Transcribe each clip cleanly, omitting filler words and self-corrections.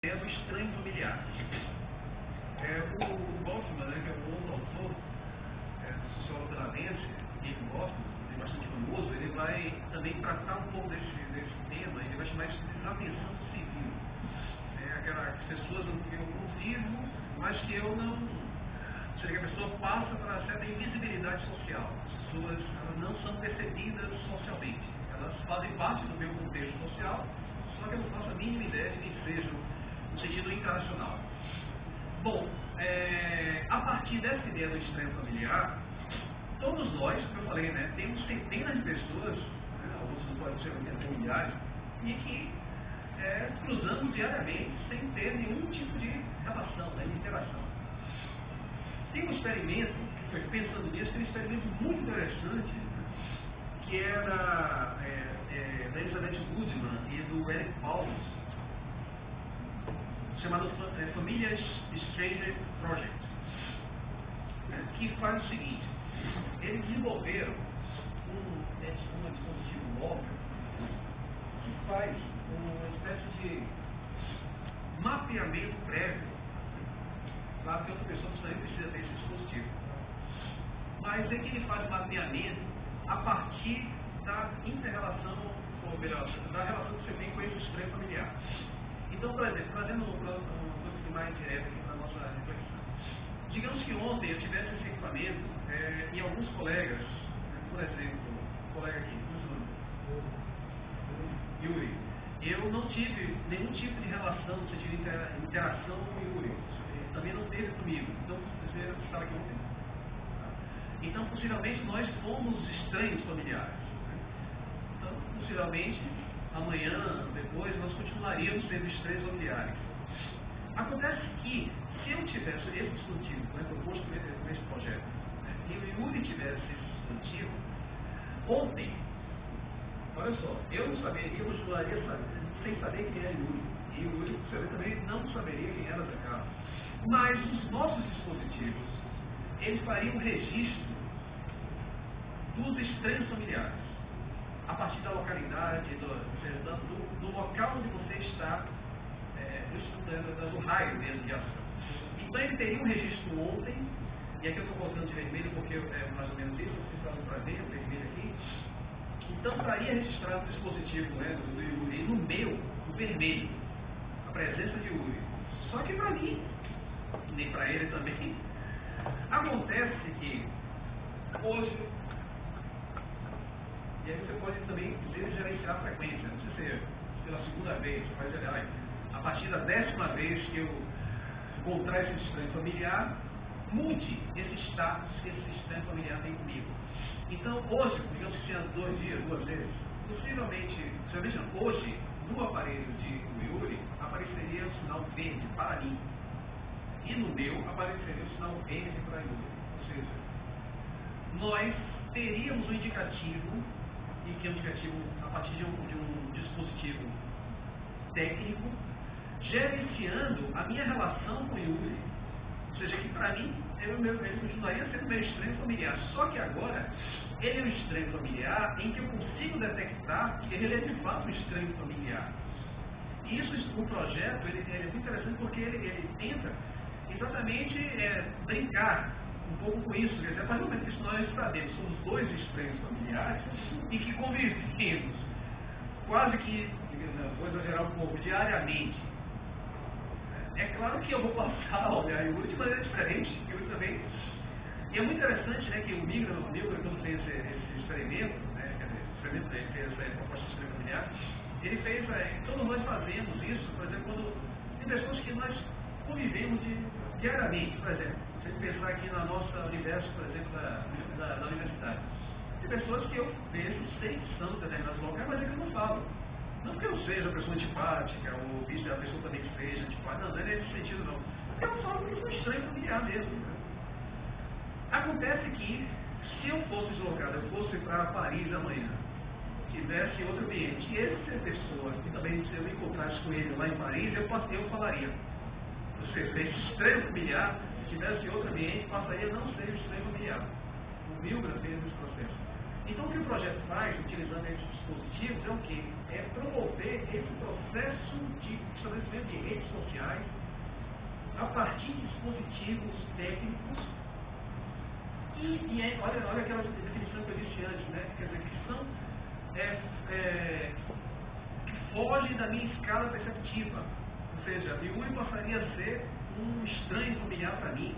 é o estranho familiar. O Goffman, né, que é um outro autor, sociólogo canadense, David Goffman, é bastante famoso, ele vai também tratar um pouco desse tema, ele vai chamar isso de desatenção civil. Aquelas pessoas que eu convivo, mas que eu não... Ou seja, que a pessoa passa para uma certa invisibilidade social. As pessoas elas não são percebidas socialmente. Elas fazem parte do meu contexto social, só que eu não faço a mínima ideia de que sejam no sentido internacional. Bom, a partir dessa ideia do estranho familiar, todos nós, como eu falei, né, temos centenas de pessoas, né, alguns não podem ser até milhares, e que cruzamos diariamente sem ter nenhum tipo de relação, né, de interação. Tem um experimento, pensando nisso, tem um experimento muito interessante, que é da Elizabeth Goodman e do Eric Paulus, chamado Famílias Stranger Project, que faz o seguinte: eles desenvolveram um dispositivo móvel que faz uma espécie de mapeamento prévio. Claro que outra pessoa também precisa ter esse dispositivo, mas é que ele faz mapeamento a partir da inter-relação, ou melhor, da relação que você tem com esse estranho familiar. Então, por exemplo, trazendo um pouco mais direto aqui para a nossa reflexão. Digamos que ontem eu tivesse esse equipamento e alguns colegas, por exemplo, o colega aqui, Yuri, eu não tive nenhum tipo de relação, no sentido de interação com o Yuri. Ele também não teve comigo. Então, você estava aqui ontem. Então, possivelmente, nós fomos estranhos familiares. Então, possivelmente, amanhã, depois, nós continuaríamos sendo estranhos familiares. Acontece que, se eu tivesse esse dispositivo, proposto nesse projeto, e o Yuri tivesse esse dispositivo, ontem, olha só, eu não saberia, eu continuaria sem saber quem era Yuri. E o Yuri também não saberia quem era Zakar. Mas os nossos dispositivos, eles fariam um registro dos estranhos familiares, a partir da localidade, do local onde você está, do raio mesmo de ação. Então ele teria um registro ontem, e aqui eu estou colocando de vermelho porque é mais ou menos isso, vocês estavam para ver o vermelho aqui. Então estaria registrado o dispositivo do Yuri, no meu, o vermelho, a presença de Yuri. Só que para mim, nem para ele também, acontece que hoje, e aí você pode também gerenciar a frequência, não precisa ser pela segunda vez, mas a partir da 10ª vez que eu encontrar esse estranho familiar, mude esse status que esse estranho familiar tem comigo. Então, hoje, digamos que seja 2 dias, 2 vezes, possivelmente hoje, no aparelho de Yuri, apareceria o sinal verde para mim. E no meu, apareceria o sinal verde para Yuri. Ou seja, nós teríamos um indicativo, e que é um indicativo a partir de um dispositivo técnico, gerenciando a minha relação com o Yuri. Ou seja, que para mim, ele continuaria sendo meu estranho familiar. Só que agora, ele é um estranho familiar em que eu consigo detectar que ele é de fato um estranho familiar. E isso, o projeto, ele é muito interessante porque ele tenta exatamente brincar um pouco com isso. Quer dizer, a partir do momento que nós sabemos, somos 2 estranhos familiares e que convivemos quase que, vou exagerar um pouco, diariamente. É claro que eu vou passar a olhar Yuri de maneira diferente, eu também. E é muito interessante, né, que o Migra, quando fez esse experimento, né, ele fez essa proposta de estranho familiar, ele fez, todos nós fazemos isso, por exemplo, quando tem pessoas que nós convivemos diariamente, por exemplo, se você pensar aqui no nosso universo, por exemplo, da universidade. Tem pessoas que eu vejo, sei que são em determinados locais, mas é que eu não falo. Não porque eu seja uma pessoa antipática, ou vice a pessoa também que seja antipática, não é nesse sentido não. Eu não falo porque eu sou estranho familiar mesmo. Né? Acontece que, se eu fosse deslocado, eu fosse para Paris amanhã, tivesse outro ambiente, e essa pessoa, que também se eu me encontrasse com ele lá em Paris, eu falaria. Ou seja, esse estranho familiar, se tivesse outro ambiente, passaria a não ser estranho familiar. O Milgram fez esse processo. Então, o que o projeto faz, utilizando esses dispositivos, é o quê? É promover esse processo de estabelecimento de redes sociais a partir de dispositivos técnicos olha aquela definição que eu disse antes, né? Quer dizer, que são que fogem da minha escala perceptiva. Ou seja, o Yuri passaria a ser um estranho familiar para mim.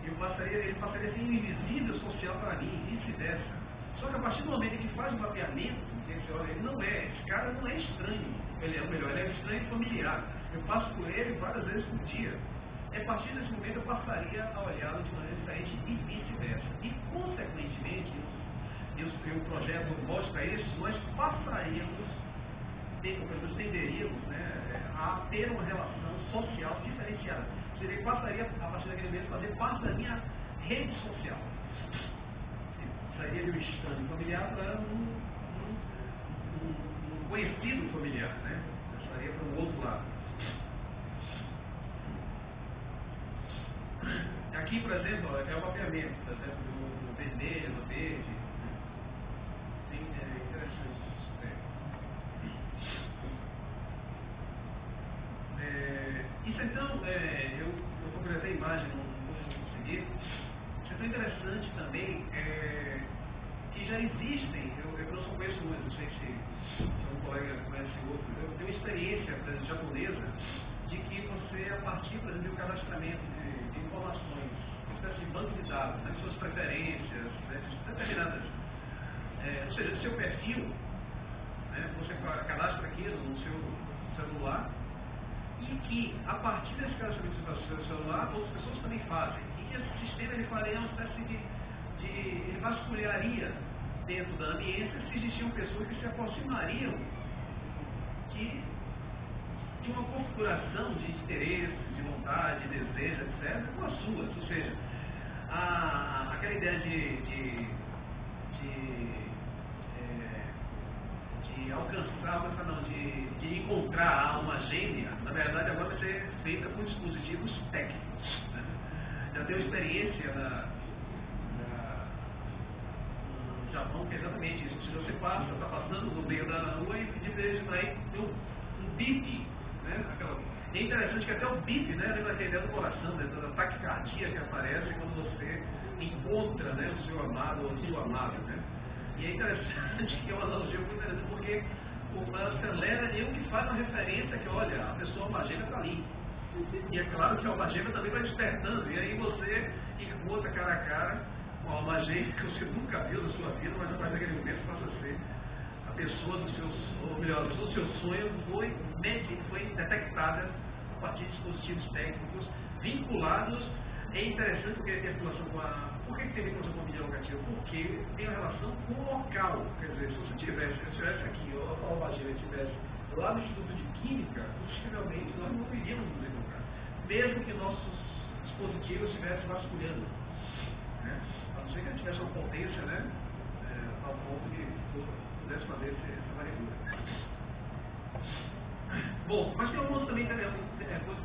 Ele passaria a ser invisível social para mim, e vice-versa. Só que a partir do momento em que faz o mapeamento, olha, ele não é, esse cara não é estranho, ele é estranho familiar. Eu passo por ele várias vezes por dia. A partir desse momento eu passaria a olhá-lo de maneira diferente e vice-versa. E, consequentemente, o projeto mostra isso, nós passaríamos, pelo menos tenderíamos, né, a ter uma relação social diferenciada. Ou seja, ele passaria, a partir daquele momento, a fazer parte da minha rede social. Sairia de um estranho familiar para um conhecido familiar, né? Eu sairia para o outro lado. Aqui, por exemplo, é o mapeamento, tá certo? Do vermelho, do verde. Bem interessante isso. Isso então, eu completei a imagem no seguir. Isso é tão interessante também, que já existem, eu não só conheço muito, não sei se um colega conhece outro, eu tenho experiência japonesa de que você, a partir, por exemplo, do cadastramento de informações, uma espécie de banco de dados, né, suas preferências, né, determinadas, ou seja, do seu perfil, né, você cadastra aqui no seu celular, e que, a partir desse cadastramento do seu celular, outras pessoas também fazem. E que esse sistema ele faria uma espécie ele vasculharia dentro da ambiência se existiam pessoas que se aproximariam de uma configuração de interesse, de vontade, de desejo, etc., com as suas. Ou seja, aquela ideia de alcançar, não, de encontrar a alma gêmea, na verdade agora vai ser feita por dispositivos técnicos. Né? Já tenho experiência no Japão que é exatamente isso. Ou seja, você está passando no meio da rua e de vez aí tem um bip. Né? É interessante que até o bip, né? Lembra aquela ideia do coração, né? Da taquicardia que aparece quando você encontra, né, o seu amado ou a sua amada. Né? E é interessante que é uma analogia muito interessante, porque o acelera e o que faz uma referência que, olha, a pessoa almagêmea está ali. E é claro que a almagêmea também vai despertando, e aí você encontra cara a cara com a almagêmea que você nunca viu na sua vida, mas a partir daquele momento passa a ser a pessoa dos seus, ou melhor, do seu sonho foi detectada a partir de dispositivos técnicos vinculados. É interessante porque tem vinculação com Por que tem vinculação com a mídia locativa? Porque tem uma relação com o local. Quer dizer, se eu estivesse aqui, ou a almagêmea estivesse lá no Instituto de Química, possivelmente nós não iríamos nos encontrar. Mesmo que nossos dispositivos estivessem vasculhando. Né? A não ser que a gente tivesse uma potência, né? Ao ponto que pudesse fazer essa varredura. Bom, mas tem algumas também coisas